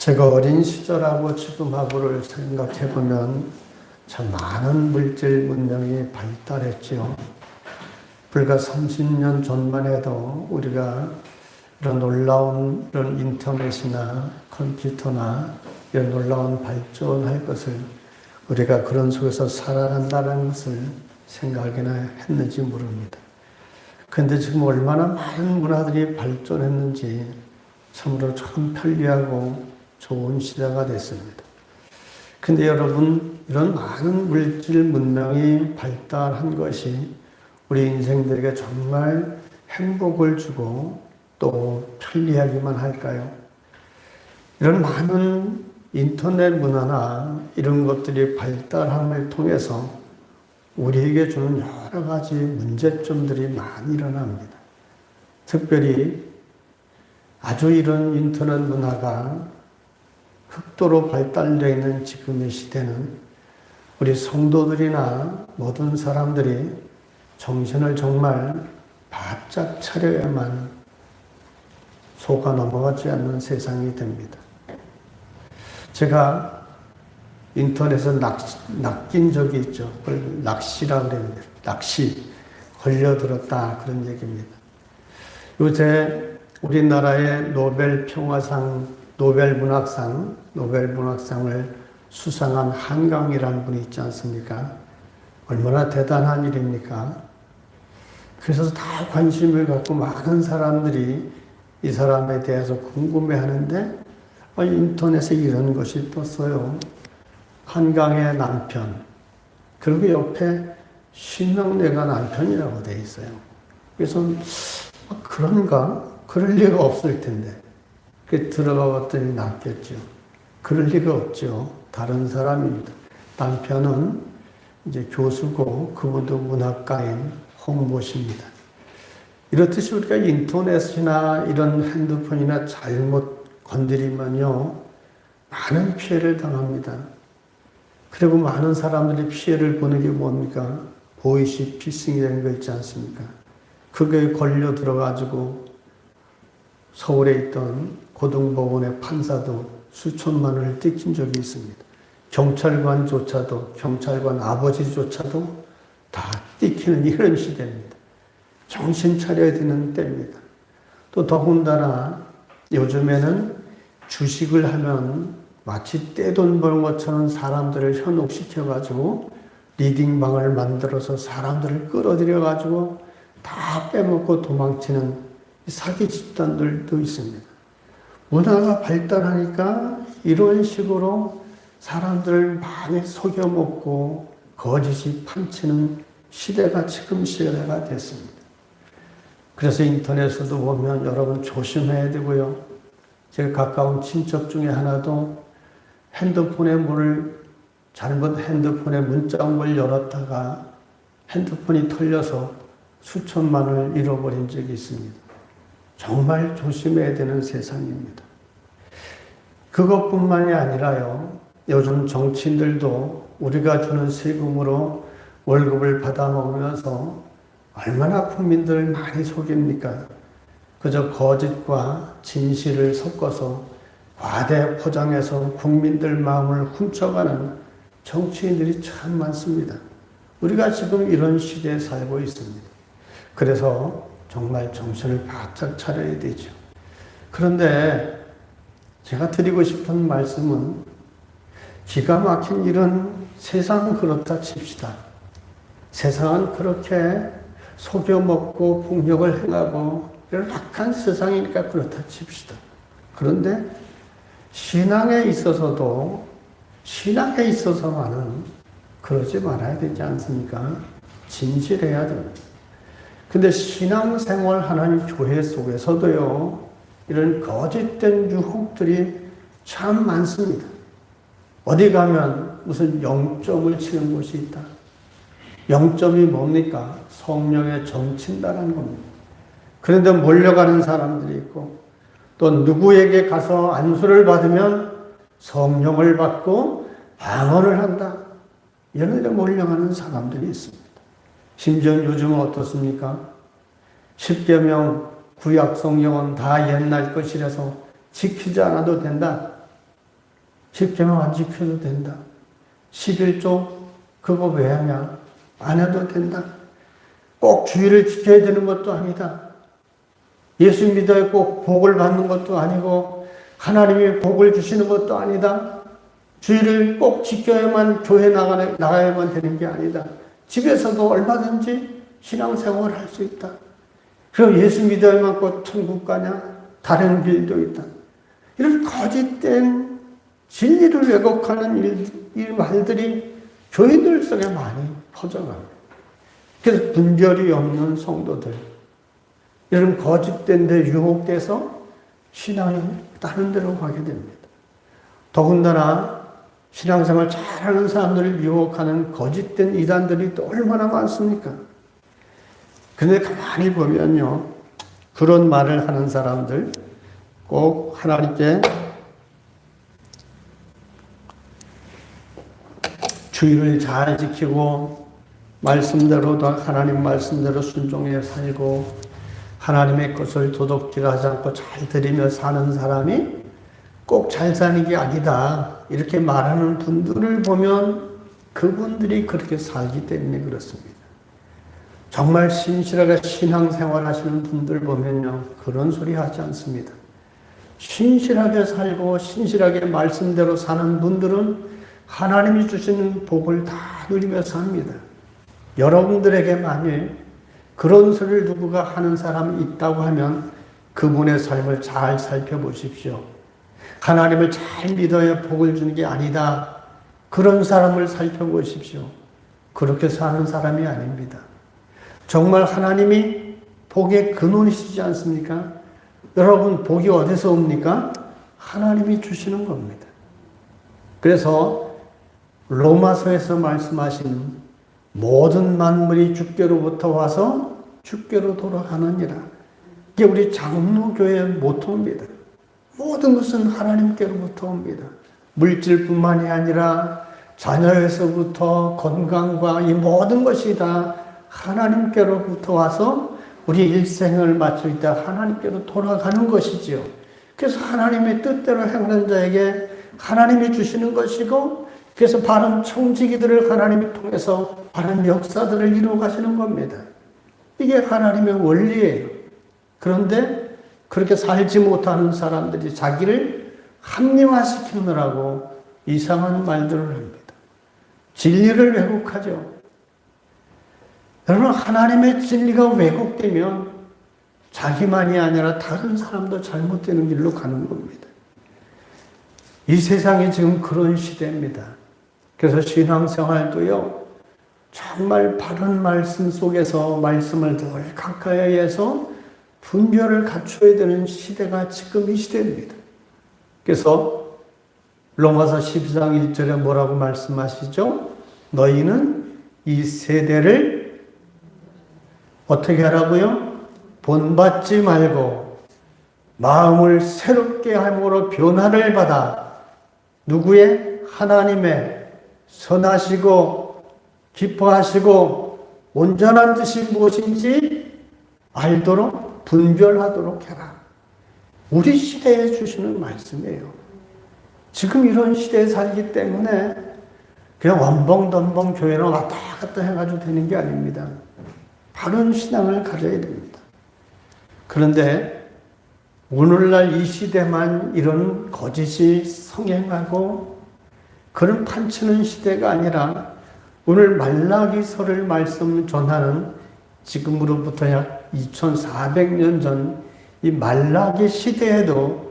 제가 어린 시절하고 지금하고를 생각해 보면 참 많은 물질 문명이 발달했지요. 불과 30년 전만 해도 우리가 이런 놀라운 이런 인터넷이나 컴퓨터나 이런 놀라운 발전할 것을 우리가 그런 속에서 살아간다는 것을 생각이나 했는지 모릅니다. 그런데 지금 얼마나 많은 문화들이 발전했는지 참으로 참 편리하고 좋은 시대가 됐습니다. 근데 여러분, 이런 많은 물질 문명이 발달한 것이 우리 인생들에게 정말 행복을 주고 또 편리하기만 할까요? 이런 많은 인터넷 문화나 이런 것들이 발달함을 통해서 우리에게 주는 여러 가지 문제점들이 많이 일어납니다. 특별히 아주 이런 인터넷 문화가 극도로 발달되어 있는 지금의 시대는 우리 성도들이나 모든 사람들이 정신을 정말 바짝 차려야만 속아 넘어가지 않는 세상이 됩니다. 제가 인터넷에 낚인 적이 있죠. 그걸 낚시라고 그랬는데, 낚시, 걸려들었다, 그런 얘기입니다. 요새 우리나라의 노벨 평화상, 노벨 문학상을 수상한 한강이라는 분이 있지 않습니까? 얼마나 대단한 일입니까? 그래서 다 관심을 갖고 많은 사람들이 이 사람에 대해서 궁금해하는데 인터넷에 이런 것이 떴어요. 한강의 남편. 그리고 옆에 신명래가 남편이라고 돼 있어요. 그래서 그런가? 그럴 리가 없을 텐데. 들어가 봤더니 낫겠죠. 그럴 리가 없죠. 다른 사람입니다. 남편은 이제 교수고 그분도 문학가인 홍모 씨입니다. 이렇듯이 우리가 인터넷이나 이런 핸드폰이나 잘못 건드리면요, 많은 피해를 당합니다. 그리고 많은 사람들이 피해를 보는 게 뭡니까? 보이시피싱이라는 거 있지 않습니까? 그게 걸려 들어가지고 서울에 있던 고등법원의 판사도 수천만 원을 뜯긴 적이 있습니다. 경찰관 아버지조차도 다 뜯기는 이런 시대입니다. 정신 차려야 되는 때입니다. 또 더군다나 요즘에는 주식을 하면 마치 떼돈 버는 것처럼 사람들을 현혹시켜가지고 리딩방을 만들어서 사람들을 끌어들여가지고 다 빼먹고 도망치는 사기 집단들도 있습니다. 문화가 발달하니까 이런 식으로 사람들을 많이 속여먹고 거짓이 판치는 시대가 지금 시대가 됐습니다. 그래서 인터넷에도 보면 여러분 조심해야 되고요. 제가 가까운 친척 중에 하나도 잘못 핸드폰에 문자 온 걸 열었다가 핸드폰이 털려서 수천만 원을 잃어버린 적이 있습니다. 정말 조심해야 되는 세상입니다. 그것뿐만이 아니라요, 요즘 정치인들도 우리가 주는 세금으로 월급을 받아먹으면서 얼마나 국민들을 많이 속입니까? 그저 거짓과 진실을 섞어서 과대 포장해서 국민들 마음을 훔쳐가는 정치인들이 참 많습니다. 우리가 지금 이런 시대에 살고 있습니다. 그래서 정말 정신을 바짝 차려야 되죠. 그런데 제가 드리고 싶은 말씀은 기가 막힌 이런 세상은 그렇다 칩시다. 세상은 그렇게 속여먹고 폭력을 행하고 이런 악한 세상이니까 그렇다 칩시다. 그런데 신앙에 있어서만은 그러지 말아야 되지 않습니까? 진실해야 됩니다. 근데 신앙생활 하나님 교회 속에서도요, 이런 거짓된 유혹들이 참 많습니다. 어디 가면 무슨 영점을 치는 곳이 있다. 영점이 뭡니까? 성령에 점친다라는 겁니다. 그런데 몰려가는 사람들이 있고, 또 누구에게 가서 안수를 받으면 성령을 받고 방언을 한다. 이런 데 몰려가는 사람들이 있습니다. 심지어 요즘은 어떻습니까? 10계명 구약 성경은 다 옛날 것이라서 지키지 않아도 된다. 십계명 안 지켜도 된다. 11조 그거 왜 하냐? 안 해도 된다. 꼭 주의를 지켜야 되는 것도 아니다. 예수 믿어야 꼭 복을 받는 것도 아니고 하나님이 복을 주시는 것도 아니다. 주의를 꼭 지켜야만 교회 나가야만 되는 게 아니다. 집에서도 얼마든지 신앙생활을 할 수 있다. 그럼 예수 믿어야만 꼭 천국 가냐? 다른 길도 있다. 이런 거짓된 진리를 왜곡하는 이 말들이 교인들 속에 많이 퍼져갑니다. 그래서 분별이 없는 성도들, 이런 거짓된 데 유혹돼서 신앙이 다른 데로 가게 됩니다. 더군다나 신앙생활 잘하는 사람들을 유혹하는 거짓된 이단들이 또 얼마나 많습니까? 근데 가만히 보면요, 그런 말을 하는 사람들 꼭 하나님께 주의를 잘 지키고 말씀대로도 하나님 말씀대로 순종해 살고 하나님의 것을 도둑질하지 않고 잘 드리며 사는 사람이 꼭 잘 사는 게 아니다. 이렇게 말하는 분들을 보면 그분들이 그렇게 살기 때문에 그렇습니다. 정말 신실하게 신앙생활 하시는 분들 보면요, 그런 소리 하지 않습니다. 신실하게 살고 신실하게 말씀대로 사는 분들은 하나님이 주시는 복을 다 누리며 삽니다. 여러분들에게 만일 그런 소리를 누구가 하는 사람이 있다고 하면 그분의 삶을 잘 살펴보십시오. 하나님을 잘 믿어야 복을 주는 게 아니다. 그런 사람을 살펴보십시오. 그렇게 사는 사람이 아닙니다. 정말 하나님이 복의 근원이시지 않습니까? 여러분, 복이 어디서 옵니까? 하나님이 주시는 겁니다. 그래서 로마서에서 말씀하신 모든 만물이 주께로부터 와서 주께로 돌아가느니라. 이게 우리 장로교회의 모토입니다. 모든 것은 하나님께로부터 옵니다. 물질뿐만이 아니라 자녀에서부터 건강과 이 모든 것이 다 하나님께로부터 와서 우리 일생을 마칠 때 하나님께로 돌아가는 것이지요. 그래서 하나님의 뜻대로 행하는 자에게 하나님이 주시는 것이고, 그래서 바른 청지기들을 하나님이 통해서 바른 역사들을 이루어 가시는 겁니다. 이게 하나님의 원리예요. 그런데 그렇게 살지 못하는 사람들이 자기를 합리화시키느라고 이상한 말들을 합니다. 진리를 왜곡하죠. 여러분, 하나님의 진리가 왜곡되면 자기만이 아니라 다른 사람도 잘못되는 길로 가는 겁니다. 이 세상이 지금 그런 시대입니다. 그래서 신앙생활도요, 정말 바른 말씀 속에서 말씀을 늘 가까이 해서 분별을 갖춰야 되는 시대가 지금 이 시대입니다. 그래서 로마서 12장 1절에 뭐라고 말씀하시죠? 너희는 이 세대를 어떻게 하라고요? 본받지 말고 마음을 새롭게 함으로 변화를 받아 누구의? 하나님의 선하시고 기뻐하시고 온전한 뜻이 무엇인지 알도록 분별하도록 해라. 우리 시대에 주시는 말씀이에요. 지금 이런 시대에 살기 때문에 그냥 원벙덤벙 교회를 왔다 갔다 해가지고 되는 게 아닙니다. 바른 신앙을 가져야 됩니다. 그런데 오늘날 이 시대만 이런 거짓이 성행하고 그런 판치는 시대가 아니라 오늘 말라기서를 말씀 전하는 지금으로부터 약 2400년 전 이 말라기 시대에도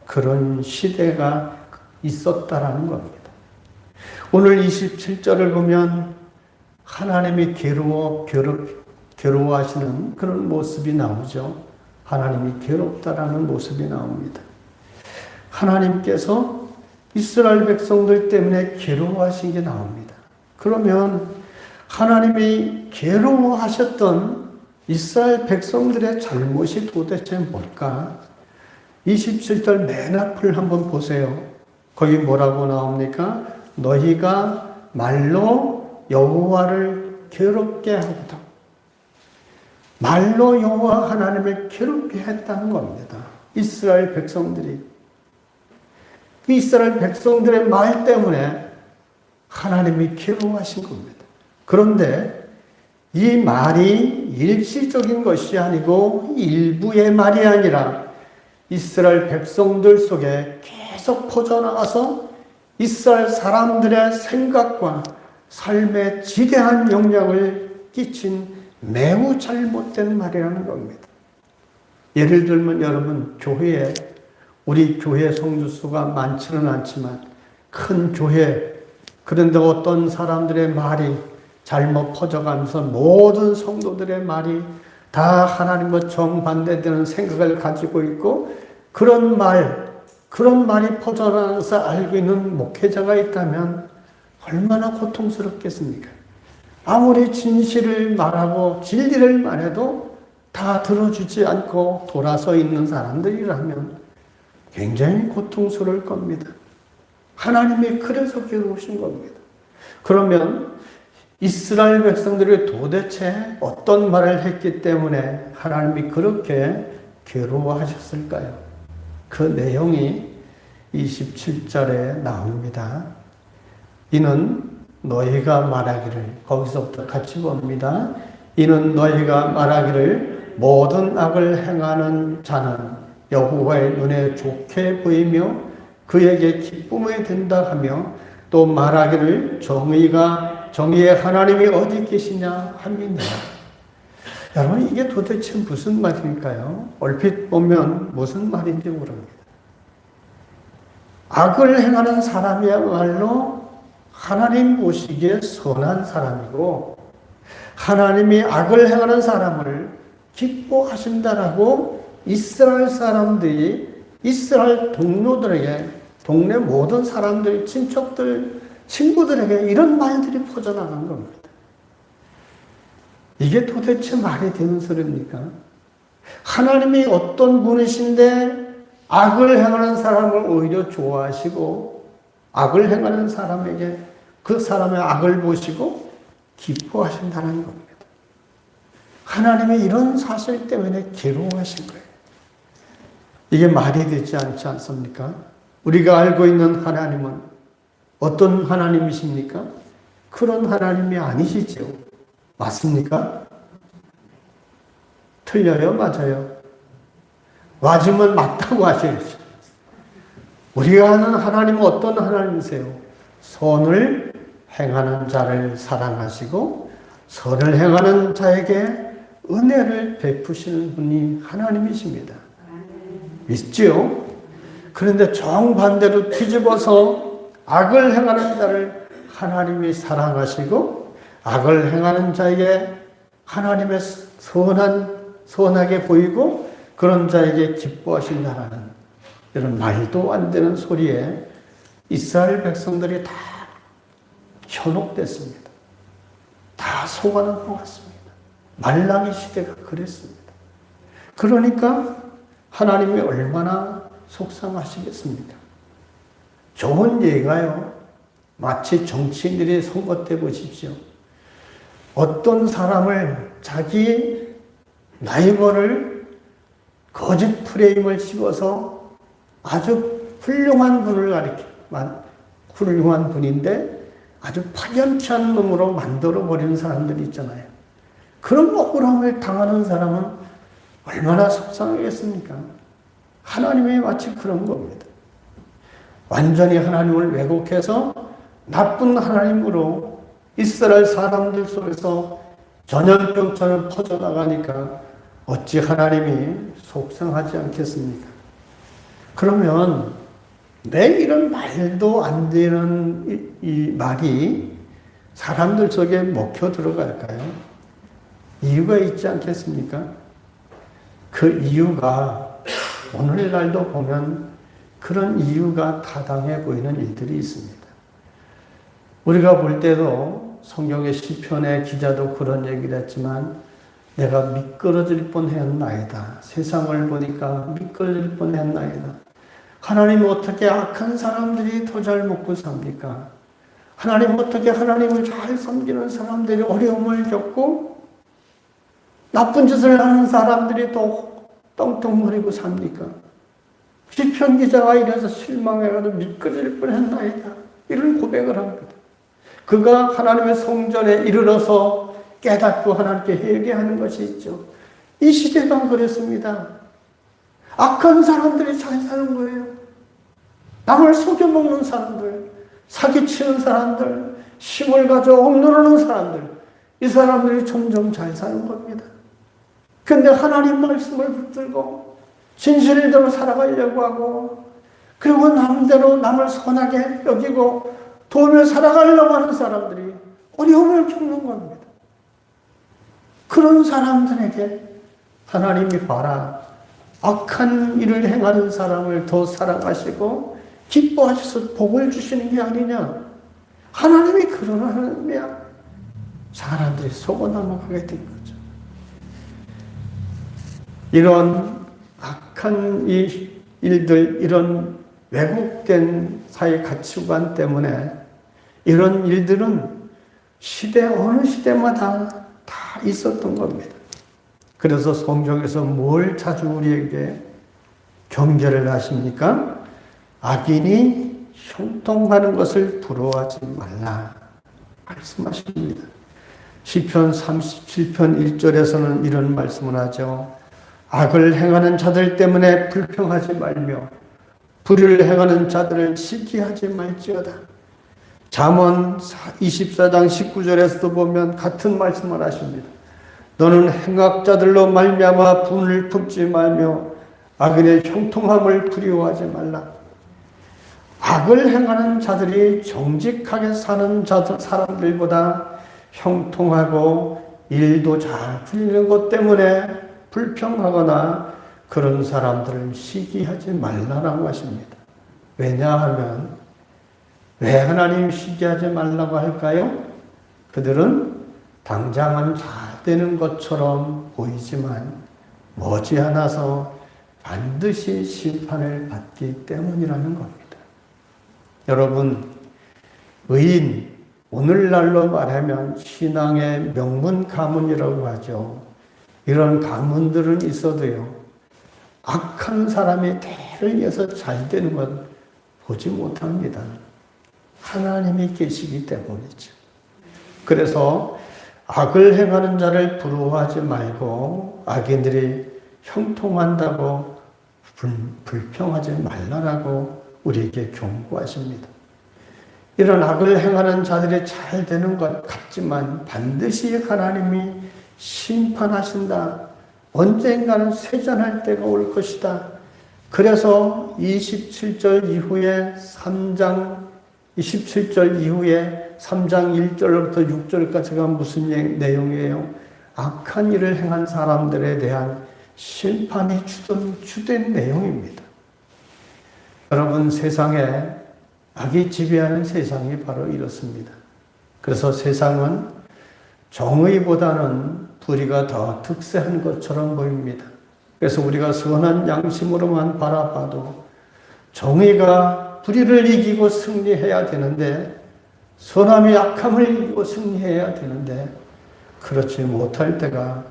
그런 시대가 있었다라는 겁니다. 오늘 27절을 보면 하나님이 괴로워하시는 그런 모습이 나오죠. 하나님이 괴롭다라는 모습이 나옵니다. 하나님께서 이스라엘 백성들 때문에 괴로워하신 게 나옵니다. 그러면 하나님이 괴로워하셨던 이스라엘 백성들의 잘못이 도대체 뭘까? 27절 맨 앞을 한번 보세요. 거기 뭐라고 나옵니까? 너희가 말로 여호와를 괴롭게 하거든. 말로 여호와 하나님을 괴롭게 했다는 겁니다. 이스라엘 백성들이. 이스라엘 백성들의 말 때문에 하나님이 괴로워하신 겁니다. 그런데 이 말이 일시적인 것이 아니고 일부의 말이 아니라 이스라엘 백성들 속에 계속 퍼져나가서 이스라엘 사람들의 생각과 삶에 지대한 영향을 끼친 매우 잘못된 말이라는 겁니다. 예를 들면 여러분, 교회에 우리 교회 성도 수가 많지는 않지만 큰 교회, 그런데 어떤 사람들의 말이 잘못 퍼져가면서 모든 성도들의 말이 다 하나님과 정반대되는 생각을 가지고 있고 그런 말이 퍼져나가서 알고 있는 목회자가 있다면 얼마나 고통스럽겠습니까? 아무리 진실을 말하고 진리를 말해도 다 들어주지 않고 돌아서 있는 사람들이라면 굉장히 고통스러울 겁니다. 하나님이 그래서 괴로우신 겁니다. 그러면 이스라엘 백성들이 도대체 어떤 말을 했기 때문에 하나님이 그렇게 괴로워하셨을까요? 그 내용이 27절에 나옵니다. 이는 너희가 말하기를, 거기서부터 같이 봅니다. 이는 너희가 말하기를 모든 악을 행하는 자는 여호와의 눈에 좋게 보이며 그에게 기쁨이 된다 하며 또 말하기를 정의의 하나님이 어디 계시냐 함이니라. 여러분, 이게 도대체 무슨 말일까요? 얼핏 보면 무슨 말인지 모릅니다. 악을 행하는 사람이야말로 하나님 보시기에 선한 사람이고 하나님이 악을 행하는 사람을 기뻐하신다라고 이스라엘 사람들이 이스라엘 동료들에게, 동네 모든 사람들, 친척들, 친구들에게 이런 말들이 퍼져나간 겁니다. 이게 도대체 말이 되는 소리입니까? 하나님이 어떤 분이신데 악을 행하는 사람을 오히려 좋아하시고 악을 행하는 사람에게 그 사람의 악을 보시고 기뻐하신다는 겁니다. 하나님이 이런 사실 때문에 괴로워하신 거예요. 이게 말이 되지 않지 않습니까? 우리가 알고 있는 하나님은 어떤 하나님이십니까? 그런 하나님이 아니시죠. 맞습니까? 틀려요? 맞아요? 맞으면 맞다고 하셔야죠. 우리가 아는 하나님은 어떤 하나님이세요? 선을 행하는 자를 사랑하시고 선을 행하는 자에게 은혜를 베푸시는 분이 하나님이십니다. 믿지요? 그런데 정반대로 뒤집어서 악을 행하는 자를 하나님이 사랑하시고 악을 행하는 자에게 하나님의 선하게 보이고 그런 자에게 기뻐하신다라는 이런 말도 안 되는 소리에 이스라엘 백성들이 다 현혹됐습니다. 다 속아는 것 같습니다. 말라기 시대가 그랬습니다. 그러니까 하나님이 얼마나 속상하시겠습니까? 좋은 예가요. 마치 정치인들이 선거 때 보십시오. 어떤 사람을 자기 라이벌을 거짓 프레임을 씌워서 아주 훌륭한 분을 훌륭한 분인데 아주 파렴치 않은 놈으로 만들어버리는 사람들이 있잖아요. 그런 억울함을 당하는 사람은 얼마나 속상하겠습니까? 하나님이 마치 그런 겁니다. 완전히 하나님을 왜곡해서 나쁜 하나님으로 이스라엘 사람들 속에서 전염병처럼 퍼져나가니까 어찌 하나님이 속상하지 않겠습니까? 그러면 왜 이런 말도 안 되는 이 말이 사람들 속에 먹혀 들어갈까요? 이유가 있지 않겠습니까? 그 이유가 오늘날도 보면 그런 이유가 타당해 보이는 일들이 있습니다. 우리가 볼 때도 성경의 시편의 기자도 그런 얘기를 했지만 내가 미끄러질 뻔했나이다. 세상을 보니까 미끄러질 뻔했나이다. 하나님 어떻게 악한 사람들이 더 잘 먹고 삽니까? 하나님 어떻게 하나님을 잘 섬기는 사람들이 어려움을 겪고 나쁜 짓을 하는 사람들이 또 떵떵거리고 삽니까? 시편 기자가 이래서 실망해가지고 미끄러질 뻔했나이다. 이런 고백을 합니다. 그가 하나님의 성전에 이르러서 깨닫고 하나님께 회개하는 것이 있죠. 이 시대가 그랬습니다. 악한 사람들이 잘 사는 거예요. 남을 속여먹는 사람들, 사기치는 사람들, 힘을 가져 억누르는 사람들, 이 사람들이 점점 잘 사는 겁니다. 그런데 하나님 말씀을 붙들고 진실대로 살아가려고 하고, 그리고 남대로 남을 선하게 여기고 도우며 살아가려고 하는 사람들이 어려움을 겪는 겁니다. 그런 사람들에게 하나님이 봐라, 악한 일을 행하는 사람을 더 사랑하시고 기뻐하셔서 복을 주시는 게 아니냐. 하나님이 그런 하나님이야. 사람들이 속아 넘어가게 된 거죠. 이런 악한 이 일들, 이런 왜곡된 사회 가치관 때문에 이런 일들은 어느 시대마다 다 있었던 겁니다. 그래서 성경에서 뭘 자주 우리에게 경계를 하십니까? 악인이 형통하는 것을 부러워하지 말라 말씀하십니다. 시편 37편 1절에서는 이런 말씀을 하죠. 악을 행하는 자들 때문에 불평하지 말며 불의를 행하는 자들을 시기하지 말지어다. 잠언 24장 19절에서도 보면 같은 말씀을 하십니다. 너는 행악자들로 말미암아 분을 품지 말며 악인의 형통함을 두려워하지 말라. 악을 행하는 자들이 정직하게 사는 사람들보다 형통하고 일도 잘 풀리는 것 때문에 불평하거나 그런 사람들을 시기하지 말라라고 하십니다. 왜냐하면 왜 하나님 시기하지 말라고 할까요? 그들은 당장은 잘 되는 것처럼 보이지만 머지않아서 반드시 심판을 받기 때문이라는 겁니다. 여러분, 의인, 오늘날로 말하면 신앙의 명문 가문이라고 하죠. 이런 가문들은 있어도요, 악한 사람의 대를 이어서 잘 되는 건 보지 못합니다. 하나님이 계시기 때문이죠. 그래서 악을 행하는 자를 부러워하지 말고 악인들이 형통한다고 불평하지 말라라고 우리에게 경고하십니다. 이런 악을 행하는 자들이 잘 되는 것 같지만 반드시 하나님이 심판하신다. 언젠가는 쇠잔할 때가 올 것이다. 그래서 27절 이후에 27절 이후에 3장 1절부터 6절까지가 무슨 내용이에요? 악한 일을 행한 사람들에 대한 심판이 주된 내용입니다. 여러분, 세상에 악이 지배하는 세상이 바로 이렇습니다. 그래서 세상은 정의보다는 불의가 더 득세한 것처럼 보입니다. 그래서 우리가 선한 양심으로만 바라봐도 정의가 불의를 이기고 승리해야 되는데, 선함이 악함을 이기고 승리해야 되는데 그렇지 못할 때가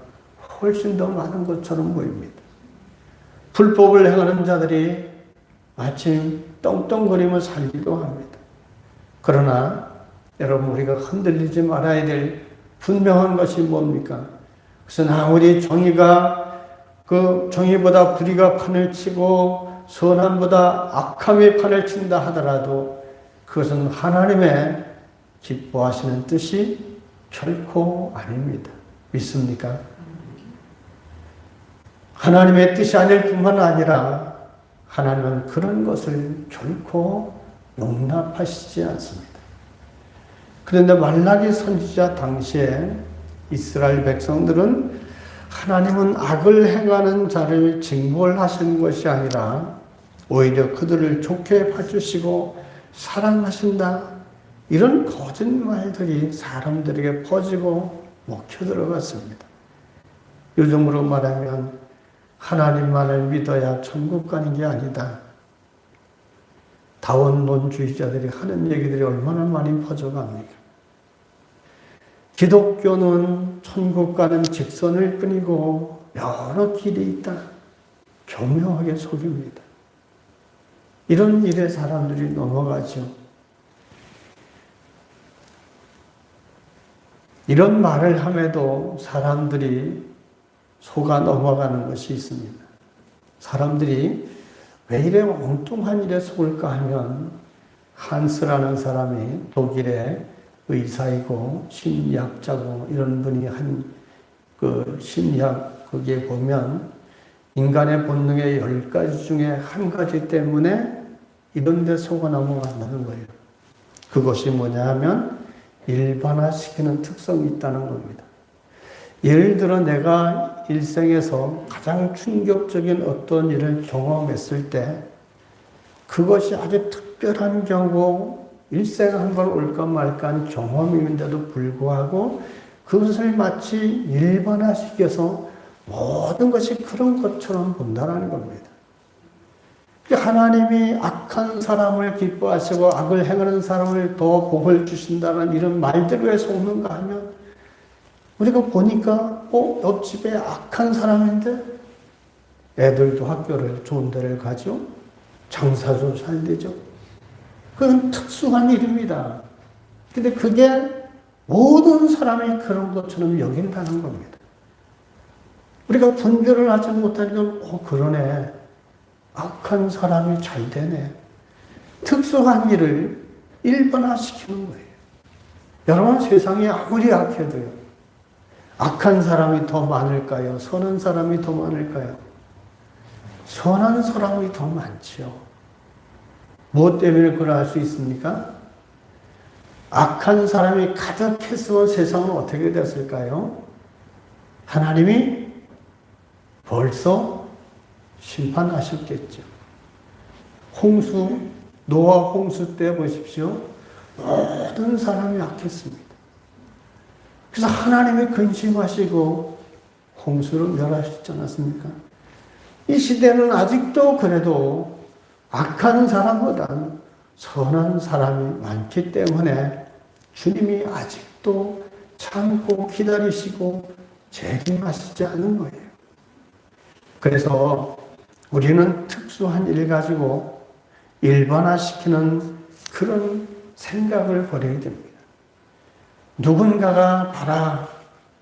훨씬 더 많은 것처럼 보입니다. 불법을 행하는 자들이 마침 떵떵거리며 살기도 합니다. 그러나 여러분, 우리가 흔들리지 말아야 될 분명한 것이 뭡니까? 그것은 아무리 정의보다 불의가 판을 치고 선함보다 악함이 판을 친다 하더라도 그것은 하나님의 기뻐하시는 뜻이 결코 아닙니다. 믿습니까? 하나님의 뜻이 아닐 뿐만 아니라 하나님은 그런 것을 결코 용납하시지 않습니다. 그런데 말라기 선지자 당시에 이스라엘 백성들은 하나님은 악을 행하는 자를 징벌하시는 것이 아니라 오히려 그들을 좋게 봐주시고 사랑하신다, 이런 거짓말들이 사람들에게 퍼지고 먹혀 들어갔습니다. 요즘으로 말하면 하나님만을 믿어야 천국 가는 게 아니다. 다원론주의자들이 하는 얘기들이 얼마나 많이 퍼져갑니까? 기독교는 천국 가는 직선을 뿐이고 여러 길이 있다. 교묘하게 속입니다. 이런 일에 사람들이 넘어가죠. 이런 말을 함에도 사람들이 속아 넘어가는 것이 있습니다. 사람들이 왜 이래 엉뚱한 일에 속을까 하면 한스라는 사람이 독일의 의사이고 심리학자고 이런 분이 한 그 심리학 거기에 보면 인간의 본능의 10가지 중에 한 가지 때문에 이런 데 속아 넘어간다는 거예요. 그것이 뭐냐 하면 일반화시키는 특성이 있다는 겁니다. 예를 들어 내가 일생에서 가장 충격적인 어떤 일을 경험했을 때 그것이 아주 특별한 경우 일생에 한 번 올까 말까한 경험인데도 불구하고 그것을 마치 일반화시켜서 모든 것이 그런 것처럼 본다는 겁니다. 하나님이 악한 사람을 기뻐하시고 악을 행하는 사람을 더 복을 주신다는 이런 말들 왜 속는가 하면 우리가 보니까 옆집에 악한 사람인데 애들도 학교를 좋은 데를 가죠. 장사도 잘 되죠. 그건 특수한 일입니다. 근데 그게 모든 사람이 그런 것처럼 여긴다는 겁니다. 우리가 분별을 하지 못하니까 그러네. 악한 사람이 잘 되네. 특수한 일을 일반화시키는 거예요. 여러분 세상이 아무리 악해도요. 악한 사람이 더 많을까요? 선한 사람이 더 많을까요? 선한 사람이 더 많죠. 무엇 때문에 그걸 알 수 있습니까? 악한 사람이 가득했으면 세상은 어떻게 됐을까요? 하나님이 벌써 심판하셨겠죠. 노아 홍수 때 보십시오. 모든 사람이 악했습니다. 그래서 하나님이 근심하시고 홍수를 멸하셨지 않았습니까? 이 시대는 아직도 그래도 악한 사람보다는 선한 사람이 많기 때문에 주님이 아직도 참고 기다리시고 책임하시지 않는 거예요. 그래서 우리는 특수한 일 가지고 일반화시키는 그런 생각을 버려야 됩니다. 누군가가 봐라,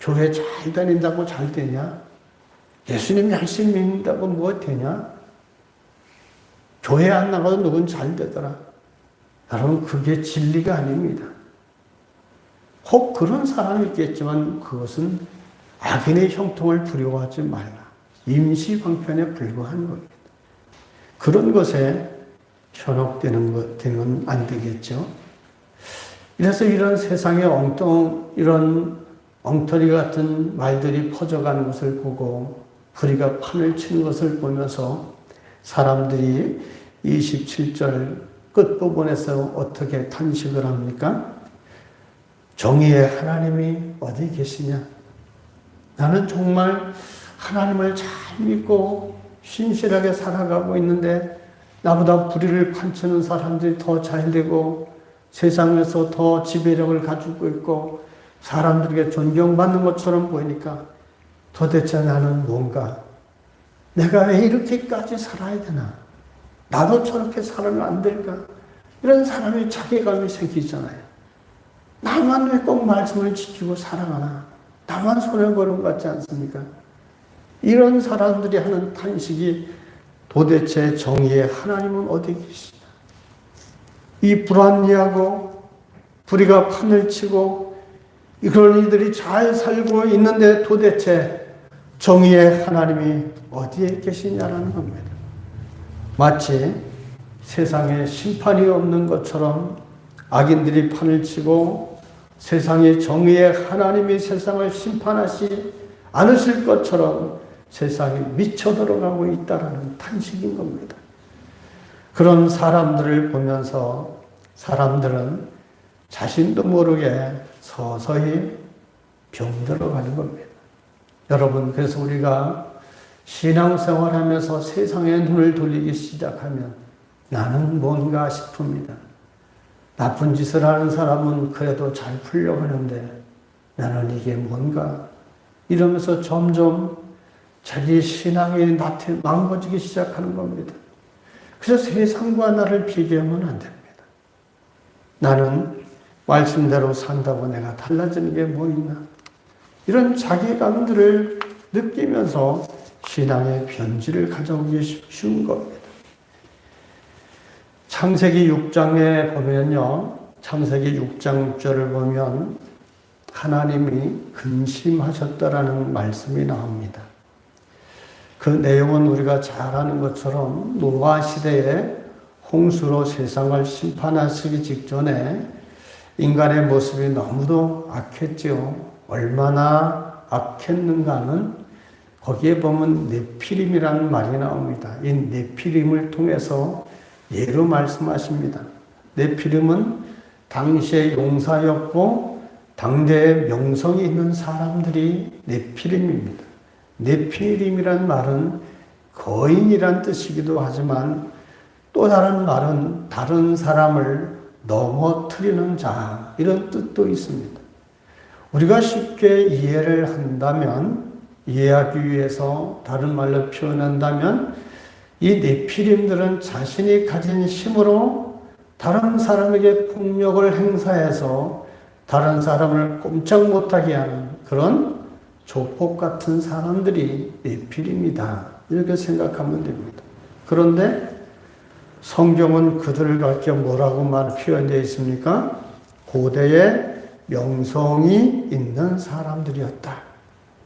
교회 잘 다닌다고 잘 되냐? 예수님 열심히 믿는다고 뭐 되냐? 교회 안 나가도 누군 잘 되더라. 여러분 그게 진리가 아닙니다. 혹 그런 사람이 있겠지만 그것은 악인의 형통을 부려워하지 말라. 임시방편에 불과한 겁니다. 그런 것에 현혹되는 안 되겠죠. 이래서 이런 세상에 이런 엉터리 같은 말들이 퍼져가는 것을 보고 불의가 판을 치는 것을 보면서 사람들이 27절 끝부분에서 어떻게 탄식을 합니까? 정의의 하나님이 어디 계시냐? 나는 정말 하나님을 잘 믿고 신실하게 살아가고 있는데 나보다 불의를 판치는 사람들이 더 잘되고 세상에서 더 지배력을 가지고 있고 사람들에게 존경받는 것처럼 보이니까 도대체 나는 뭔가 내가 왜 이렇게까지 살아야 되나? 나도 저렇게 살아면 안 될까? 이런 사람이 자괴감이 생기잖아요. 나만 왜 꼭 말씀을 지키고 살아가나? 나만 손해보는 것 같지 않습니까? 이런 사람들이 하는 탄식이 도대체 정의의 하나님은 어디 계시냐? 이 불합리하고 불의가 판을 치고 그런 이들이 잘 살고 있는데 도대체 정의의 하나님이 어디에 계시냐라는 겁니다. 마치 세상에 심판이 없는 것처럼 악인들이 판을 치고 세상에 정의의 하나님이 세상을 심판하지 않으실 것처럼 세상이 미쳐 들어가고 있다는 탄식인 겁니다. 그런 사람들을 보면서 사람들은 자신도 모르게 서서히 병들어가는 겁니다. 여러분, 그래서 우리가 신앙생활하면서 세상의 눈을 돌리기 시작하면 나는 뭔가 싶습니다. 나쁜 짓을 하는 사람은 그래도 잘 풀려가는데 나는 이게 뭔가 이러면서 점점 자기 신앙이 망가지기 시작하는 겁니다. 그래서 세상과 나를 비교하면 안 됩니다. 나는 말씀대로 산다고 내가 달라지는 게 뭐 있나? 이런 자괴감들을 느끼면서 신앙의 변질을 가져오기 쉬운 겁니다. 창세기 6장에 보면요. 창세기 6장 6절을 보면 하나님이 근심하셨다라는 말씀이 나옵니다. 그 내용은 우리가 잘 아는 것처럼 노아 시대에 홍수로 세상을 심판하시기 직전에 인간의 모습이 너무도 악했지요. 얼마나 악했는가는 거기에 보면 네피림이라는 말이 나옵니다. 이 네피림을 통해서 예로 말씀하십니다. 네피림은 당시의 용사였고 당대에 명성이 있는 사람들이 네피림입니다. 네피림이란 말은 거인이란 뜻이기도 하지만 또 다른 말은 다른 사람을 넘어뜨리는 자, 이런 뜻도 있습니다. 우리가 쉽게 이해를 한다면, 이해하기 위해서 다른 말로 표현한다면 이 네피림들은 자신이 가진 힘으로 다른 사람에게 폭력을 행사해서 다른 사람을 꼼짝 못하게 하는 그런 조폭 같은 사람들이 네피림이다. 이렇게 생각하면 됩니다. 그런데 성경은 그들을 가리켜 뭐라고 표현되어 있습니까? 고대에 명성이 있는 사람들이었다.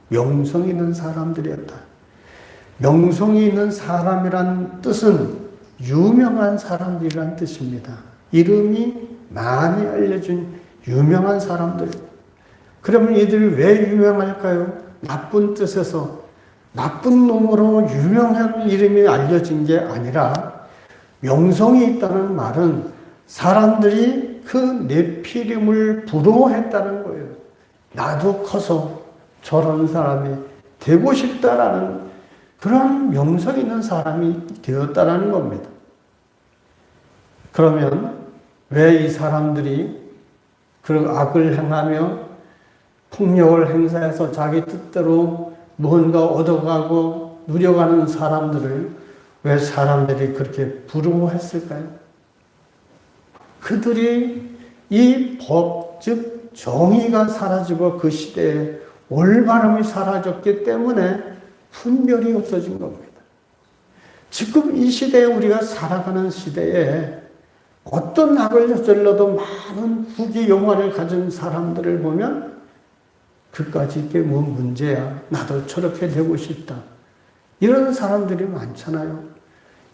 명성이 있는 사람들이었다. 명성이 있는 사람이란 뜻은 유명한 사람들이란 뜻입니다. 이름이 많이 알려진 유명한 사람들. 그러면 이들이 왜 유명할까요? 나쁜 뜻에서 나쁜 놈으로 유명한 이름이 알려진 게 아니라 명성이 있다는 말은 사람들이 그 네피림을 부러워했다는 거예요. 나도 커서 저런 사람이 되고 싶다라는 그런 명성 있는 사람이 되었다는 겁니다. 그러면 왜 이 사람들이 그 악을 행하며 폭력을 행사해서 자기 뜻대로 무언가 얻어가고 누려가는 사람들을 왜 사람들이 그렇게 부러워했을까요? 그들이 이 법, 즉 정의가 사라지고 그 시대에 올바름이 사라졌기 때문에 분별이 없어진 겁니다. 지금 이 시대에 우리가 살아가는 시대에 어떤 악을 저질러도 많은 후기 영화를 가진 사람들을 보면 그까지 이게 뭐 문제야. 나도 저렇게 되고 싶다. 이런 사람들이 많잖아요.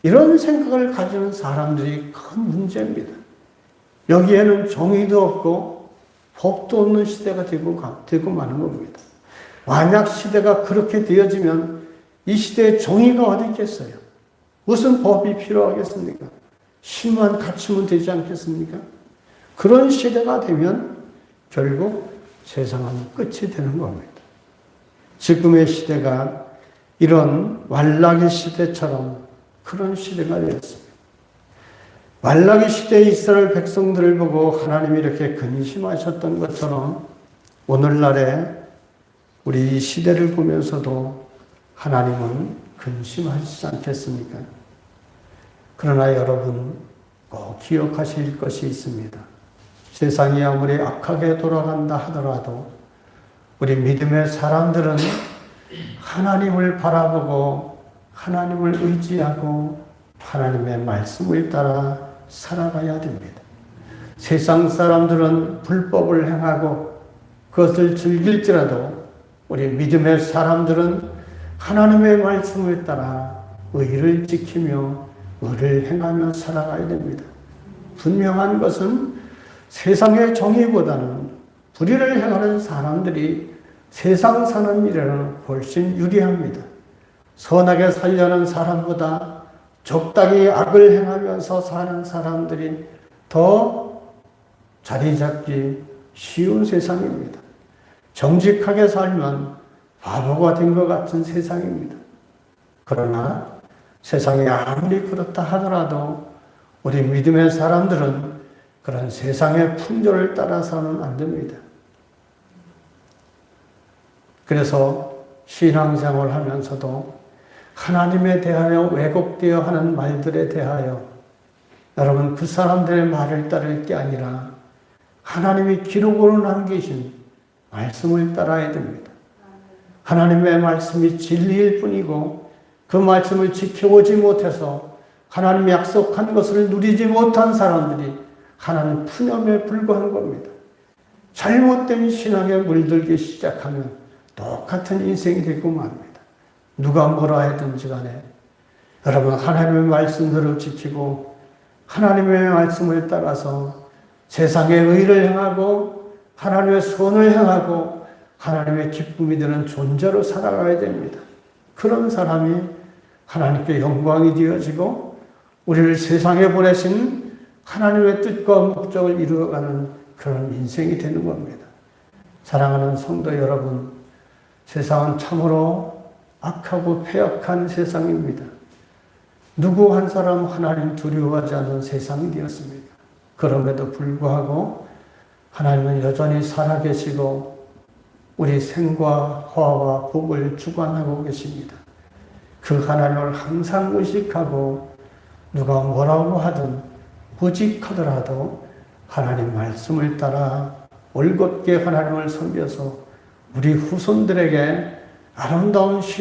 이런 생각을 가지는 사람들이 큰 문제입니다. 여기에는 정의도 없고 법도 없는 시대가 되고 마는 겁니다. 만약 시대가 그렇게 되어지면 이 시대에 정의가 어디 있겠어요? 무슨 법이 필요하겠습니까? 힘만 갖추면 되지 않겠습니까? 그런 시대가 되면 결국 세상은 끝이 되는 겁니다. 지금의 시대가 이런 말라기 시대처럼 그런 시대가 되었습니다. 말라기 시대의 이스라엘 백성들을 보고 하나님이 이렇게 근심하셨던 것처럼 오늘날에 우리 이 시대를 보면서도 하나님은 근심하시지 않겠습니까? 그러나 여러분 꼭 기억하실 것이 있습니다. 세상이 아무리 악하게 돌아간다 하더라도 우리 믿음의 사람들은 하나님을 바라보고 하나님을 의지하고 하나님의 말씀을 따라 살아가야 됩니다. 세상 사람들은 불법을 행하고 그것을 즐길지라도 우리 믿음의 사람들은 하나님의 말씀을 따라 의를 지키며 의를 행하며 살아가야 됩니다. 분명한 것은 세상의 정의보다는 불의를 행하는 사람들이 세상 사는 일에는 훨씬 유리합니다. 선하게 살려는 사람보다 적당히 악을 행하면서 사는 사람들이 더 자리 잡기 쉬운 세상입니다. 정직하게 살면 바보가 된 것 같은 세상입니다. 그러나 세상이 아무리 그렇다 하더라도 우리 믿음의 사람들은 그런 세상의 풍조를 따라서는 안 됩니다. 그래서 신앙생활을 하면서도 하나님에 대하여 왜곡되어 하는 말들에 대하여 여러분 그 사람들의 말을 따를 게 아니라 하나님이 기록으로 남기신 말씀을 따라야 됩니다. 하나님의 말씀이 진리일 뿐이고 그 말씀을 지켜오지 못해서 하나님이 약속한 것을 누리지 못한 사람들이 하나님 푸념에 불과한 겁니다. 잘못된 신앙에 물들기 시작하면 똑같은 인생이 되고 맙니다. 누가 뭐라 하든지 간에 여러분 하나님의 말씀대로 지키고 하나님의 말씀을 따라서 세상의 의를 행하고 하나님의 선을 행하고 하나님의 기쁨이 되는 존재로 살아가야 됩니다. 그런 사람이 하나님께 영광이 되어지고 우리를 세상에 보내신 하나님의 뜻과 목적을 이루어가는 그런 인생이 되는 겁니다. 사랑하는 성도 여러분, 세상은 참으로 악하고 패역한 세상입니다. 누구 한 사람 하나님 두려워하지 않는 세상이 되었습니다. 그럼에도 불구하고 하나님은 여전히 살아계시고 우리 생과 화와 복을 주관하고 계십니다. 그 하나님을 항상 의식하고 누가 뭐라고 하든 부직하더라도 하나님 말씀을 따라 올곧게 하나님을 섬겨서 우리 후손들에게 아름다운 신